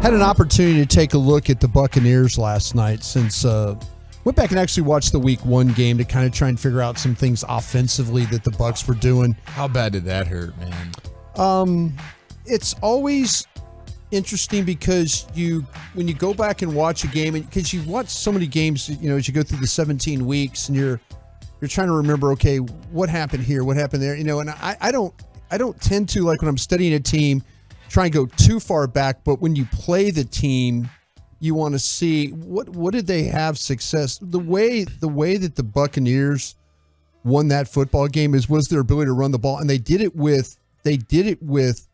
Had an opportunity to take a look at the Buccaneers last night since went back and actually watched the week 1 game to kind of try and figure out some things offensively that the Bucs were doing. How bad did that hurt, man? It's always interesting because when you go back and watch a game, and because you watch so many games, as you go through the 17 weeks, and you're trying to remember, okay, what happened here, what happened there, and I don't tend to, like when I'm studying a team, try and go too far back, but when you play the team, you want to see what did they have success. The way that the Buccaneers won that football game was their ability to run the ball, and they did it with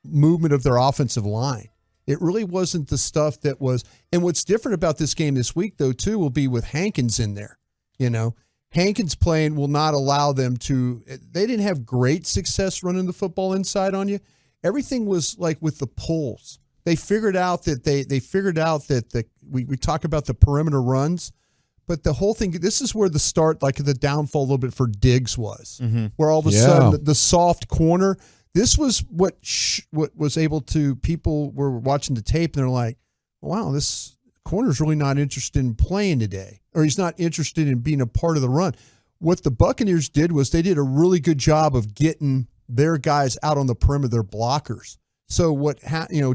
movement of their offensive line. It really wasn't the stuff that was. And what's different about this game this week, though, too, will be with Hankins in there. Hankins playing will not allow them to. They didn't have great success running the football inside on you. Everything was like with the pulls. They figured out that we talk about the perimeter runs, but the whole thing, this is where the start, like the downfall a little bit for Diggs was, where all of a sudden the soft corner, this was what was able to, people were watching the tape and they're like, wow, this corner's really not interested in playing today, or he's not interested in being a part of the run. What the Buccaneers did was they did a really good job of getting their guys out on the perimeter, their blockers. So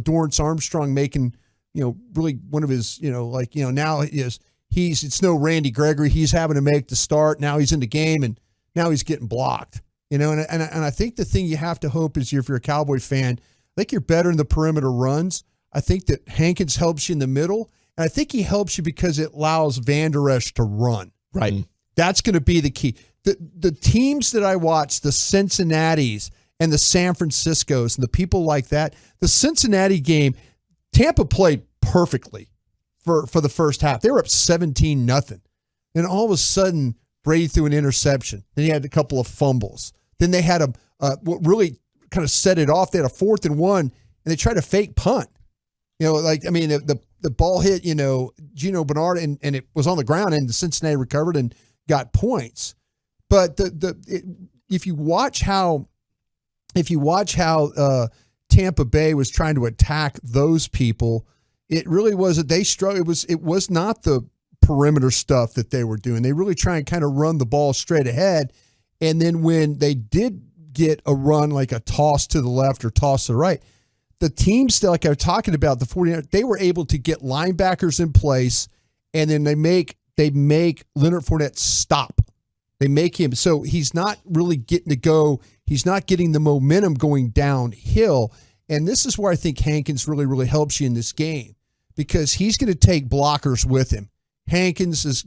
Dorrance Armstrong making, really one of his, now it's no Randy Gregory. He's having to make the start. Now he's in the game and now he's getting blocked, and I think the thing you have to hope is if you're a Cowboy fan, I think you're better in the perimeter runs. I think that Hankins helps you in the middle, and I think he helps you because it allows Van Der Esch to run. Right. Mm-hmm. That's going to be the key. The teams that I watch, the Cincinnatis and the San Franciscos and the people like that, the Cincinnati game, Tampa played perfectly for the first half. They were up 17-0. And all of a sudden, Brady threw an interception. Then he had a couple of fumbles. Then they had what really kind of set it off. They had a 4th and 1, and they tried a fake punt. The ball hit, Gino Bernard, and it was on the ground, and the Cincinnati recovered and got points. But if you watch how Tampa Bay was trying to attack those people, it really was that they struggled. It was not the perimeter stuff that they were doing. They really try and kind of run the ball straight ahead, and then when they did get a run like a toss to the left or toss to the right, the teams that, like I was talking about, the 49ers, they were able to get linebackers in place, and then they make Leonard Fournette stop. They make him, so he's not really getting to go. He's not getting the momentum going downhill. And this is where I think Hankins really, really helps you in this game, because he's going to take blockers with him. Hankins is,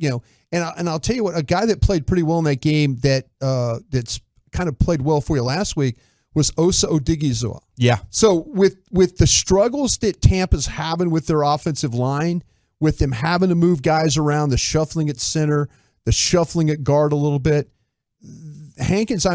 and I'll tell you what, a guy that played pretty well in that game that's kind of played well for you last week was Osa Odighizuwa. Yeah. So with the struggles that Tampa's having with their offensive line, with them having to move guys around, the shuffling at center, the shuffling at guard a little bit, Hankins,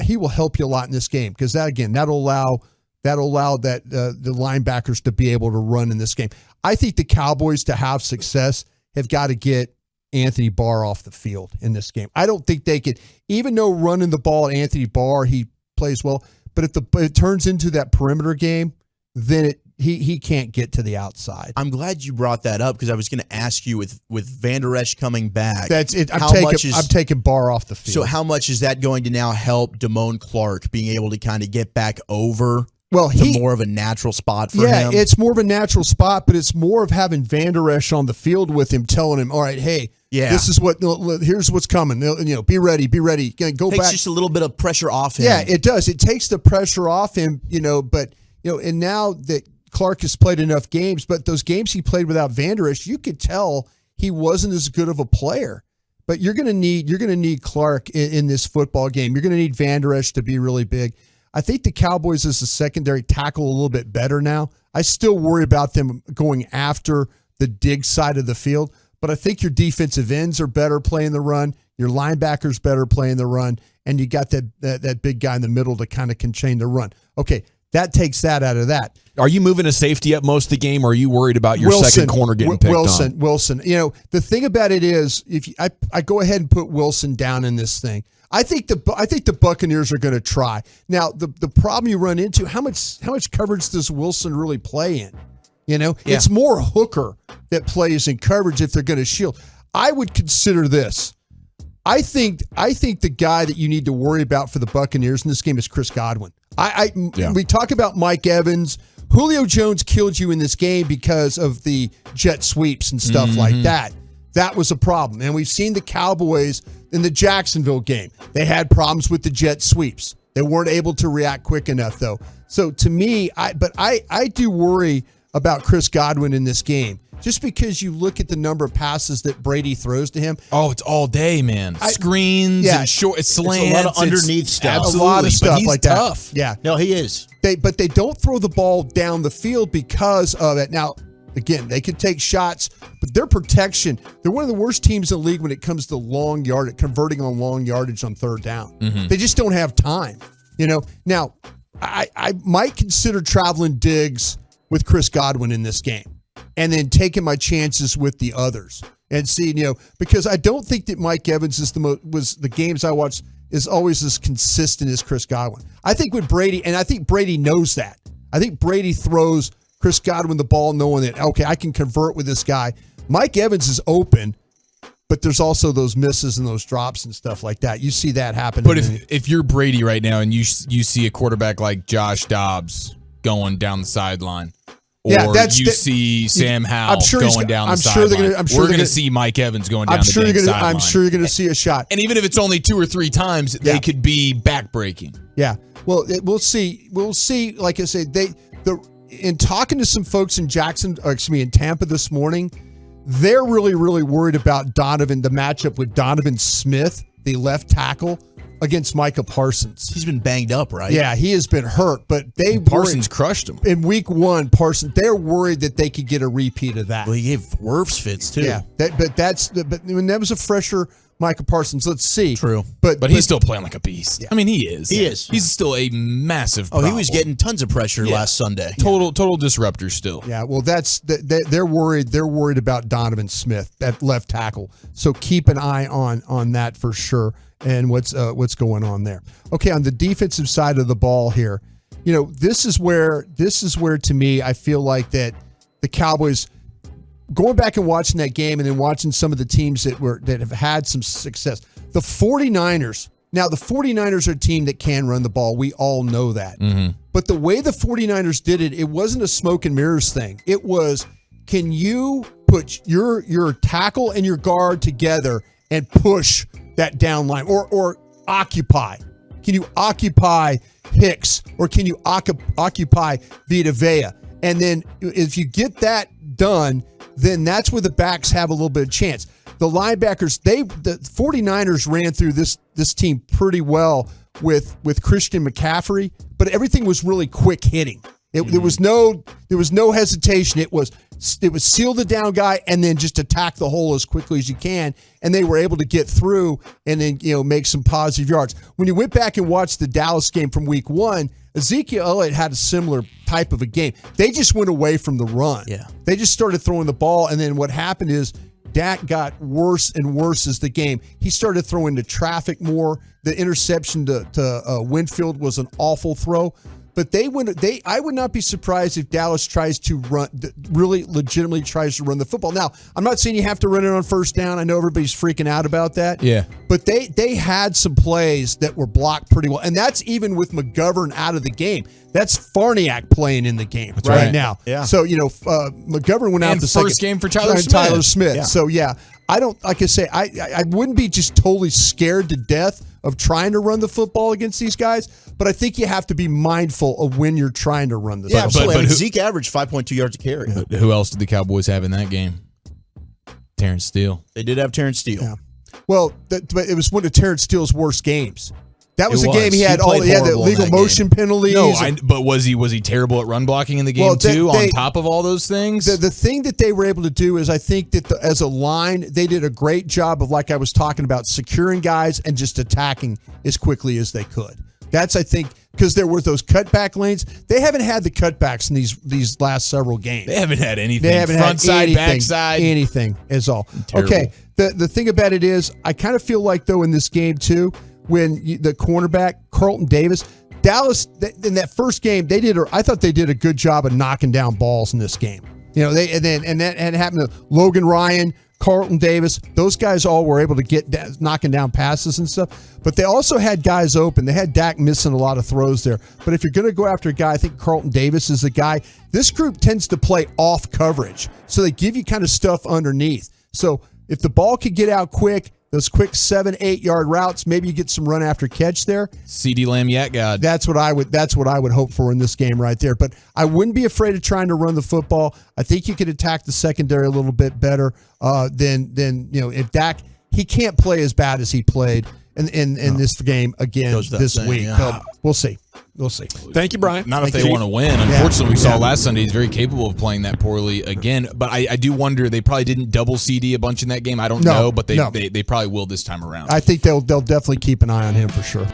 he will help you a lot in this game, because that'll allow the linebackers to be able to run in this game. I think the Cowboys, to have success, have got to get Anthony Barr off the field in this game. I don't think they could, even though running the ball at Anthony Barr, he plays well, but if it turns into that perimeter game, then he can't get to the outside. I'm glad you brought that up, because I was going to ask you with Van Der Esch coming back. That's it. I'm taking Barr off the field. So how much is that going to now help Damone Clark being able to kind of get back over? Well, more of a natural spot for him. Yeah, it's more of a natural spot, but it's more of having Van Der Esch on the field with him, telling him, all right, hey, this is here's what's coming. Be ready. Go back. Takes just a little bit of pressure off him. Yeah, it does. It takes the pressure off him, but and now that Clark has played enough games, but those games he played without Van Der Esch, you could tell he wasn't as good of a player. But you're going to need Clark in this football game. You're going to need Van Der Esch to be really big. I think the Cowboys as a secondary tackle a little bit better now. I still worry about them going after the dig side of the field, but I think your defensive ends are better playing the run. Your linebackers better playing the run, and you got that big guy in the middle to kind of contain the run. Okay, that takes that out of that. Are you moving a safety up most of the game, or are you worried about your second corner getting picked on? Wilson. The thing about it is, I go ahead and put Wilson down in this thing. I think the Buccaneers are going to try. Now, the problem you run into, how much coverage does Wilson really play in? It's more hooker that plays in coverage if they're going to shield. I would consider this. I think the guy that you need to worry about for the Buccaneers in this game is Chris Godwin. We talk about Mike Evans. Julio Jones killed you in this game because of the jet sweeps and stuff like that. That was a problem. And we've seen the Cowboys in the Jacksonville game. They had problems with the jet sweeps. They weren't able to react quick enough, though. So to me, I do worry about Chris Godwin in this game. Just because you look at the number of passes that Brady throws to him. Oh, it's all day, man. Screens and short, it's slants. It's a lot of underneath stuff. Absolutely. A lot of stuff like that. Tough. Yeah. No, he is. But they don't throw the ball down the field because of it. Now, again, they could take shots, but their protection, they're one of the worst teams in the league when it comes to long yardage, converting on long yardage on third down. They just don't have time. Now, I might consider traveling Diggs with Chris Godwin in this game and then taking my chances with the others and see, because I don't think that Mike Evans is the games I watch is always as consistent as Chris Godwin. I think with Brady, and I think Brady knows that. I think Brady throws Chris Godwin the ball knowing that, okay, I can convert with this guy. Mike Evans is open, but there's also those misses and those drops and stuff like that. You see that happen. But if you're Brady right now and you see a quarterback like Josh Dobbs going down the sideline, or see Sam Howell going down the sideline, we're going to see Mike Evans going down the sideline. I'm sure you're going to see a shot. And even if it's only 2 or 3 times, they could be backbreaking. Yeah. Well, we'll see. We'll see. Like I said, in talking to some folks in in Tampa this morning, they're really, really worried about the matchup with Donovan Smith, the left tackle, against Micah Parsons. He's been banged up, right? Yeah, he has been hurt, but Parsons crushed him. In week 1, Parsons, they're worried that they could get a repeat of that. Well, he gave Wirfs fits, too. Yeah, but when that was a fresher Micah Parsons, let's see. True. But he's still playing like a beast. Yeah. I mean, he is. He is. He's still a massive problem. He was getting tons of pressure last Sunday. Total disruptor still. Yeah, well, they're worried. They're worried about Donovan Smith, that left tackle. So keep an eye on that for sure, and what's going on there. Okay, on the defensive side of the ball here, this is where to me I feel like that the Cowboys, going back and watching that game and then watching some of the teams that have had some success. The 49ers. Now, the 49ers are a team that can run the ball. We all know that. But the way the 49ers did it, it wasn't a smoke and mirrors thing. It was, can you put your tackle and your guard together and push that down line or occupy? Can you occupy Hicks or can you occupy Vita Vea? And then if you get that done, then that's where the backs have a little bit of chance. The linebackers, the 49ers ran through this team pretty well with Christian McCaffrey, but everything was really quick hitting. There was no hesitation. It was seal the down guy and then just attack the hole as quickly as you can, and they were able to get through and then make some positive yards. When you went back and watched the Dallas game from week 1, Ezekiel Elliott had a similar type of a game. They just went away from the run. Yeah. They just started throwing the ball, and then what happened is Dak got worse and worse as the game. He started throwing to traffic more. The interception to Winfield was an awful throw. But I would not be surprised if Dallas tries to run, really legitimately tries to run the football. Now, I'm not saying you have to run it on first down. I know everybody's freaking out about that. Yeah. But they had some plays that were blocked pretty well. And that's even with McGovern out of the game. That's Farniak playing in the game right now. Yeah. So, McGovern went out the first game for Tyler Smith. Yeah. So, yeah. I don't, like I say, I wouldn't be just totally scared to death of trying to run the football against these guys, but I think you have to be mindful of when you're trying to run the football. Absolutely. But Zeke averaged 5.2 yards a carry. Who else did the Cowboys have in that game? Terrence Steele. They did have Terrence Steele. Yeah. Well, but it was one of Terrence Steele's worst games. That was a game he had the legal motion penalties. No, but was he terrible at run blocking in the game too? On top of all those things, the thing that they were able to do is I think that as a line they did a great job of, like I was talking about, securing guys and just attacking as quickly as they could. That's, I think, because there were those cutback lanes. They haven't had the cutbacks in these last several games. They haven't had anything. They haven't front had side, anything, back side, anything is all. Terrible. Okay. The thing about it is, I kind of feel like though in this game too, when the cornerback Carlton Davis, Dallas in that first game I thought they did a good job of knocking down balls in this game. You know, and that happened to Logan Ryan, Carlton Davis. Those guys all were able to get knocking down passes and stuff. But they also had guys open. They had Dak missing a lot of throws there. But if you're going to go after a guy, I think Carlton Davis is a guy. This group tends to play off coverage, so they give you kind of stuff underneath. So if the ball could get out quick, those quick 7-8 yard routes, maybe you get some run after catch there. CeeDee Lamb, Yak God. That's what I would hope for in this game right there. But I wouldn't be afraid of trying to run the football. I think you could attack the secondary a little bit better than if Dak, he can't play as bad as he played in this game again this week. Yeah. So we'll see. We'll see. Thank you, Brian. Not if they want to win. Unfortunately, we saw last Sunday he's very capable of playing that poorly again. But I do wonder, they probably didn't double CD a bunch in that game. I don't know, but they probably will this time around. I think they'll definitely keep an eye on him for sure.